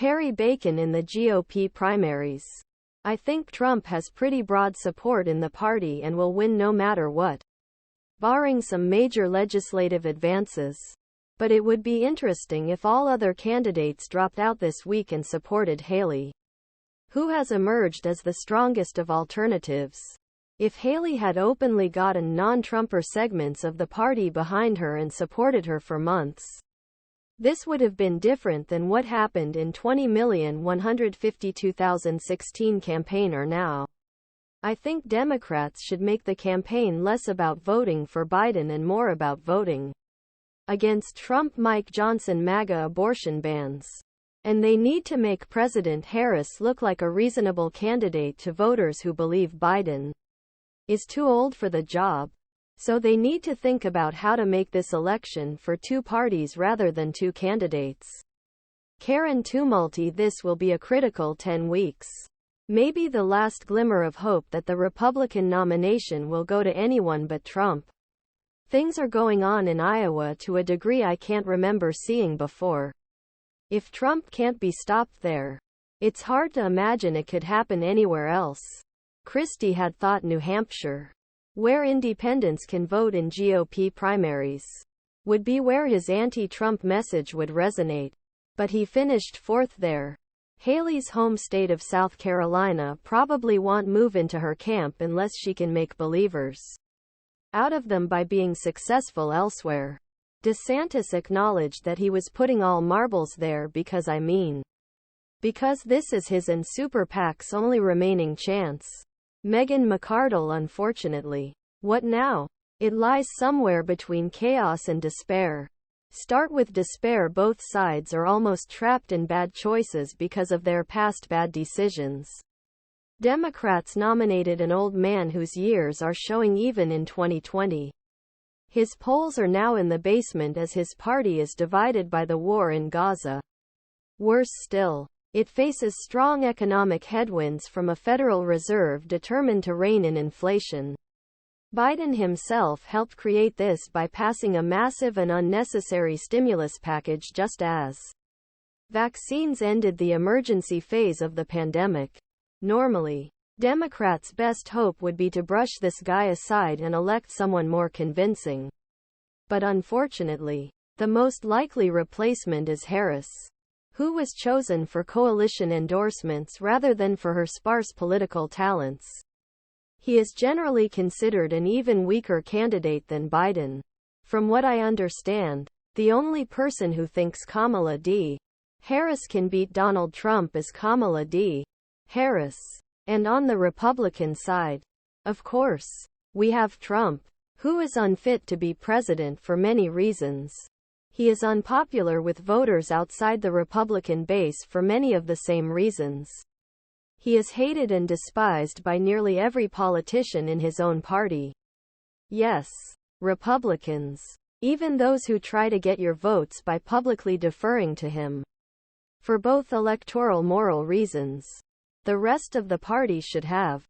Bacon in the GOP primaries. I think Trump has pretty broad support in the party and will win no matter what, barring some major legislative advances. But it would be interesting if all other candidates dropped out this week and supported Haley, who has emerged as the strongest of alternatives. If Haley had openly gotten non-Trumper segments of the party behind her and supported her for months, this would have been different than what happened in 20,152,016 campaign or now. I think Democrats should make the campaign less about voting for Biden and more about voting against TrumpMike JohnsonMAGAabortion bans. And they need to make President Harris look like a reasonable candidate to voters who believe Biden is too old for the job. So they need to think about how to make this election for two parties rather than two candidates. Tumulty This will be a critical 10 weeks. Maybe the last glimmer of hope that the Republican nomination will go to anyone but Trump. Things are going on in Iowa to a degree I can't remember seeing before. If Trump can't be stopped there, it's hard to imagine it could happen anywhere else. Christie had thought New Hampshire, where independents can vote in GOP primaries, would be where his anti-Trump message would resonate. But he finished fourth there. Haley's home state of South Carolina probably won't move into her camp unless she can make believers out of them by being successful elsewhere. DeSantis acknowledged that he was putting all marbles there because this is his and Super PAC's only remaining chance. McArdle Unfortunately. What now? It lies somewhere between chaos and despair. Start with despair. Both sides are almost trapped in bad choices because of their past bad decisions. Democrats nominated an old man whose years are showing even in 2020. His polls are now in the basement as his party is divided by the war in Gaza. Worse still, it faces strong economic headwinds from a Federal Reserve determined to rein in inflation. Biden himself helped create this by passing a massive and unnecessary stimulus package just as vaccines ended the emergency phase of the pandemic. Normally, Democrats' best hope would be to brush this guy aside and elect someone more convincing. But unfortunately, the most likely replacement is Harris, who was chosen for coalition endorsements rather than for her sparse political talents. He is generally considered an even weaker candidate than Biden. From what I understand, the only person who thinks Kamala D. Harris can beat Donald Trump is Kamala D. Harris. And on the Republican side, of course, we have Trump, who is unfit to be president for many reasons. He is unpopular with voters outside the Republican base for many of the same reasons. He is hated and despised by nearly every politician in his own party. Yes, Republicans. Even those who try to get your votes by publicly deferring to him. For both electoral moral reasons. The rest of the party should have